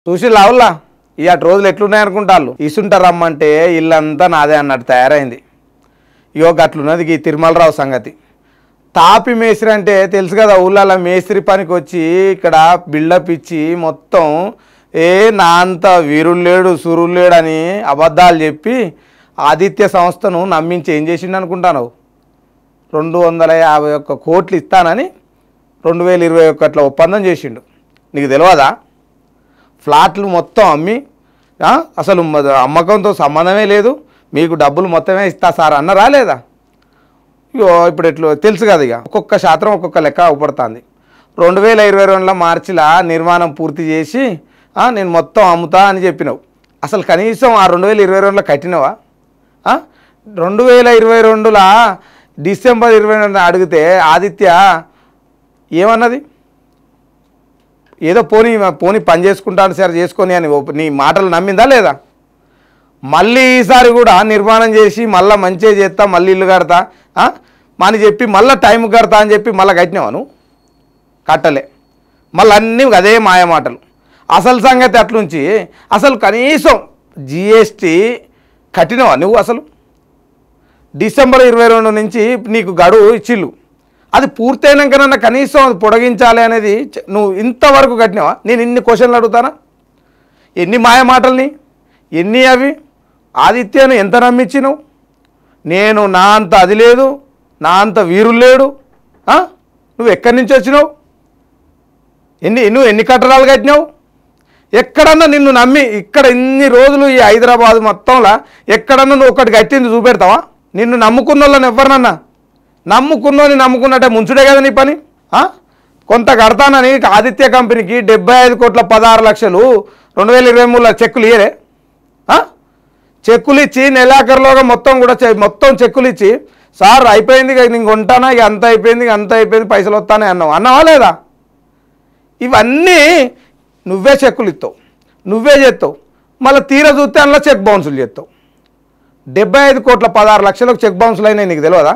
చూసి లావుల్లా ఇటు రోజులు ఎట్లున్నాయి అనుకుంటారు. ఇసుంటారమ్మంటే ఇల్లంతా నాదే అన్నట్టు తయారైంది. ఇగో గట్లున్నది ఈ తిరుమలరావు సంగతి. తాపి మేస్త్రి అంటే తెలుసు కదా, ఊళ్ళలో మేస్త్రి పనికి వచ్చి ఇక్కడ బిల్డప్ ఇచ్చి మొత్తం నా అంత వీరుడు లేడు సురుడు లేడు అని అబద్ధాలు చెప్పి ఆదిత్య సంస్థను నమ్మించి ఏం చేసిండు అనుకుంటాను. 251 కోట్లు ఇస్తానని 2021లో ఒప్పందం చేసిండు. నీకు తెలియదా? ఫ్లాట్లు మొత్తం అమ్మి అసలు అమ్మకంతో సంబంధమే లేదు, మీకు డబ్బులు మొత్తమే ఇస్తా సార్ అన్నరా లేదా? ఇగో ఇప్పుడు ఎట్లు తెలుసు కదా, ఇక ఒక్కొక్క శాతం ఒక్కొక్క లెక్క అవపడుతుంది. 2022 మార్చిలో నిర్మాణం పూర్తి చేసి నేను మొత్తం అమ్ముతా అని చెప్పినావు. అసలు కనీసం ఆ 2022లో కట్టినవా? 2022లో డిసెంబర్ 22 అడిగితే ఆదిత్య ఏమన్నది? ఏదో పోనీ పని చేసుకుంటాను సార్ చేసుకొని అని నీ మాటలు నమ్మిందా లేదా? మళ్ళీ ఈసారి కూడా నిర్మాణం చేసి మళ్ళీ మంచిగా చేస్తా, మళ్ళీ ఇల్లు కడతా అని చెప్పి మళ్ళీ టైం కడతా అని చెప్పి మళ్ళీ కట్టినావా? కట్టలే. మళ్ళీ అన్నీ అదే మాయ మాటలు. అసలు సంగతి అట్లుంచి అసలు కనీసం జిఎస్టీ కట్టినావా నువ్వు? అసలు డిసెంబర్ 22 నుంచి నీకు గడువు ఇచ్చిళ్ళు, అది పూర్తయినాకనన్నా కనీసం అది పొడిగించాలి అనేది నువ్వు ఇంతవరకు కట్టినావా? నేను ఇన్ని క్వశ్చన్లు అడుగుతానా? ఎన్ని మాయ మాటల్ని, ఎన్ని అవి? ఆదిత్యను ఎంత నమ్మించినావు? నేను నా అంత అది లేదు, నా అంత వీరులు లేడు. నువ్వు ఎక్కడి నుంచి వచ్చినావు? నువ్వు ఎన్ని కట్టడాలు కట్టినావు? ఎక్కడన్నా నిన్ను నమ్మి ఇక్కడ ఇన్ని రోజులు ఈ హైదరాబాద్ మొత్తంలో ఎక్కడన్నా నువ్వు ఒకటి కట్టింది చూపెడతావా? నిన్ను నమ్ముకున్న వాళ్ళని ఎవరినన్నా నమ్ముకున్నట్టే ముంచుడే కదా నీ పని. కొంత కడతానని ఆదిత్య కంపెనీకి 75,16,00,000 2023లో చెక్కులు ఇయ్యలే? చెక్కులు ఇచ్చి నెలాఖరులోగా మొత్తం చెక్కులు ఇచ్చి సార్ అయిపోయింది ఇక నేను కొంటానా, ఇక అంత అయిపోయింది పైసలు వస్తానే అన్నావా లేదా? ఇవన్నీ నువ్వే చెక్కులు ఇస్తావు, నువ్వే చేస్తావు. మళ్ళీ తీరా చూస్తే అందులో చెక్ బౌన్సులు చేస్తావు. 75,16,00,000 చెక్ బౌన్సులు అయినాయి, నీకు తెలియదా?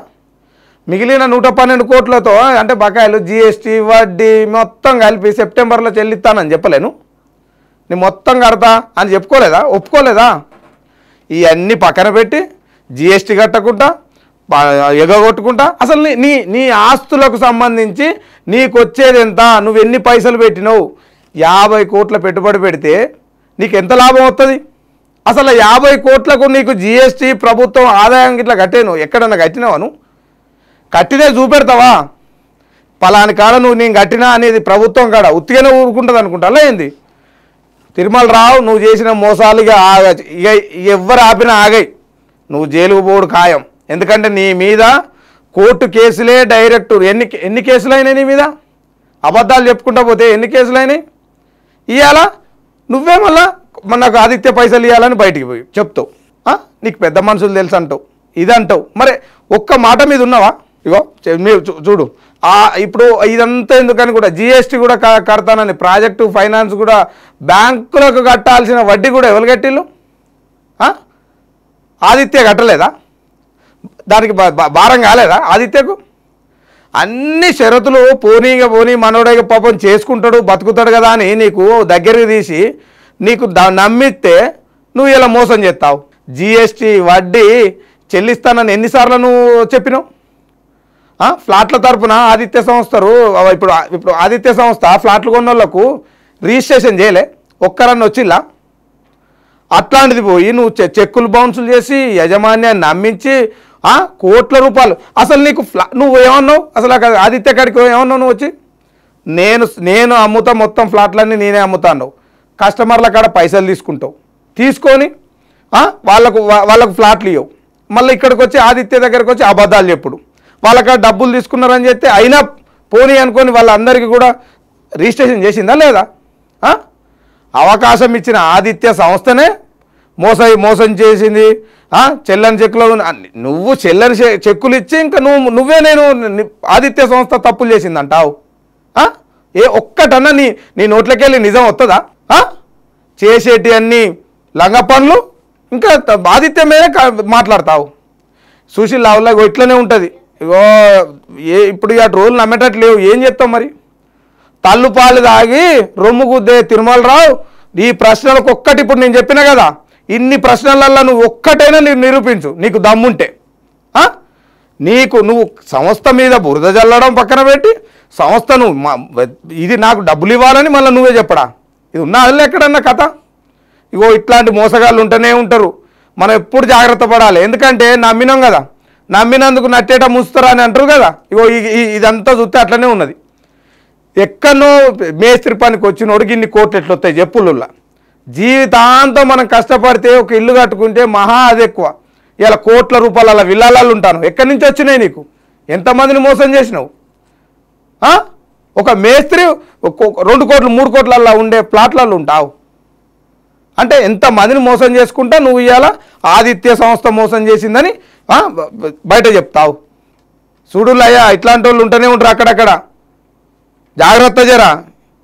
మిగిలిన 112 కోట్లతో అంటే బకాయిలు జిఎస్టీ వడ్డీ మొత్తం కలిపి సెప్టెంబర్లో చెల్లిస్తానని చెప్పలేను? నేను మొత్తం కడతా అని చెప్పుకోలేదా? ఒప్పుకోలేదా? ఇవన్నీ పక్కన పెట్టి జిఎస్టీ కట్టకుండా ఎగగొట్టుకుంటా అసలు నీ ఆస్తులకు సంబంధించి నీకు వచ్చేది ఎంత, నువ్వు ఎన్ని పైసలు పెట్టినావు? 50 కోట్ల పెట్టుబడి పెడితే నీకు ఎంత లాభం వస్తుంది? అసలు 50 కోట్లకు నీకు జిఎస్టీ ప్రభుత్వం ఆదాయం ఇట్లా కట్టేను ఎక్కడన్నా కట్టినావా? నువ్వు కట్టినే చూపెడతావా? పలాని కాడ నేను కట్టినా అనేది ప్రభుత్వం కాడ ఉత్తిగానే ఊరుకుంటుంది అనుకుంటా ఏంది? తిరుమలరావు నువ్వు చేసిన మోసాలు ఇక ఎవ్వరు ఆపినా ఆగాయి, నువ్వు జైలుకు పోడు ఖాయం. ఎందుకంటే నీ మీద కోర్టు కేసులే డైరెక్ట్ ఎన్ని కేసులు అయినాయి నీ మీద? అబద్ధాలు చెప్పుకుంటా పోతే ఎన్ని కేసులు అయినాయి? ఇవాళ నువ్వే మళ్ళా నాకు ఆదిత్య పైసలు ఇవ్వాలని బయటికి పోయి చెప్తావు. నీకు పెద్ద మనుషులు తెలుసు అంటావు, ఇదంటావు. మరి ఒక్క మాట మీద ఉన్నావా? ఇగో మీరు చూడు, ఇప్పుడు ఇదంతా ఎందుకని కూడా జిఎస్టీ కూడా కడతానని ప్రాజెక్టు ఫైనాన్స్ కూడా బ్యాంకులకు కట్టాల్సిన వడ్డీ కూడా ఎవరు కట్టిళ్ళు? ఆదిత్య కట్టలేదా? దానికి భారం కాలేదా ఆదిత్యకు? అన్ని షరతులు పోనీ మనోడేగ పాపం చేసుకుంటాడు బతుకుతాడు కదా అని నీకు దగ్గరికి తీసి నీకు నమ్మిస్తే నువ్వు ఇలా మోసం చేస్తావు. జిఎస్టీ వడ్డీ చెల్లిస్తానని ఎన్నిసార్లు నువ్వు చెప్పినావు? ఫ్లాట్ల తరపున ఆదిత్య సంస్థలు ఇప్పుడు ఆదిత్య సంస్థ ఫ్లాట్లు కొన్న వాళ్ళకు రిజిస్ట్రేషన్ చేయలే, ఒక్కరన్నా వచ్చిల్లా? అట్లాంటిది పోయి నువ్వు చెక్కులు బౌన్సులు చేసి యజమాన్యాన్ని నమ్మించి కోట్ల రూపాయలు. అసలు నీకు నువ్వు ఏమన్నావు? అసలు ఆదిత్య కాడికి ఏమన్నావు నువ్వు వచ్చి? నేను అమ్ముతా, మొత్తం ఫ్లాట్లన్నీ నేనే అమ్ముతాను. కస్టమర్ల కాడ పైసలు తీసుకొని వాళ్ళకు ఫ్లాట్లు ఇవ్వవు. మళ్ళీ ఇక్కడికి వచ్చి ఆదిత్య దగ్గరకు వచ్చి అబద్ధాలు చెప్పుడు. వాళ్ళకాడ డబ్బులు తీసుకున్నారని చెప్తే అయినా పోనీ అనుకొని వాళ్ళందరికీ కూడా రిజిస్ట్రేషన్ చేసిందా లేదా? అవకాశం ఇచ్చిన ఆదిత్య సంస్థనే మోసం చేసింది. చెల్లని చెక్కులు నువ్వు చెల్లని చెక్కులు ఇచ్చి ఇంకా నువ్వే నేను ఆదిత్య సంస్థ తప్పులు చేసింది అంటావు. ఒక్కటన్నా నీ నోట్లకెళ్ళి నిజం వస్తుందా? చేసేటి అన్ని లంగ పనులు ఇంకా ఆదిత్య మీదే మాట్లాడతావు. సుశీల్ లావులా ఇట్లనే ఉంటుంది. ఇగో ఇప్పుడు అటు రోజులు నమ్మేటట్టు లేవు, ఏం చెప్తావు మరి? తల్లుపాలు తాగి రొమ్ము గుద్దే తిరుమలరావు ఈ ప్రశ్నలకు ఒక్కటి ఇప్పుడు నేను చెప్పినా కదా, ఇన్ని ప్రశ్నలల్లో నువ్వు ఒక్కటైనా నీకు నిరూపించు, నీకు దమ్ముంటే. నువ్వు సంస్థ మీద బురద జల్లడం పక్కన పెట్టి సంస్థ ఇది నాకు డబ్బులు ఇవ్వాలని మళ్ళీ నువ్వే చెప్పడా? ఇది ఉన్నా అదిలే ఎక్కడన్నా కథ. ఇగో ఇట్లాంటి మోసగాళ్ళు ఉంటూనే ఉంటారు. మనం ఎప్పుడు జాగ్రత్త పడాలి. ఎందుకంటే నమ్మినాం కదా, నమ్మినందుకు నట్టేట ముస్తారా అని అంటారు కదా. ఇగో ఇదంతా చూస్తే అట్లనే ఉన్నది. ఎక్కడనో మేస్త్రి పనికి వచ్చినోడికి ఇన్ని కోట్లు ఎట్లా వస్తాయి చెప్పులుల్లా. జీవితాంతం మనం కష్టపడితే ఒక ఇల్లు కట్టుకుంటే మహా అది ఎక్కువ. ఇలా కోట్ల రూపాయల అలా విల్లాలలో ఉంటాను. ఎక్కడి నుంచి వచ్చినాయి నీకు? ఎంతమందిని మోసం చేసినావు? ఒక మేస్త్రి 2 కోట్లు 3 కోట్లల్లో ఉండే ప్లాట్లలో ఉంటావు అంటే ఎంతమందిని మోసం చేసుకుంటా నువ్వు ఇవాళ ఆదిత్య సంస్థ మోసం చేసిందని బయట చెప్తావు. చూడులయ్యా, ఇట్లాంటి వాళ్ళు ఉంటూనే ఉంటారు అక్కడక్కడ. జాగ్రత్త జరా.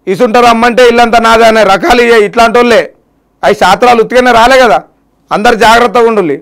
ఇసుంటారు అమ్మంటే ఇల్లంతా నాదే అనే రకాలు ఇట్లాంటి వాళ్ళే. అవి శాస్త్రాలు ఉత్తిగానే రాలే కదా. అందరు జాగ్రత్తగా ఉండాలి.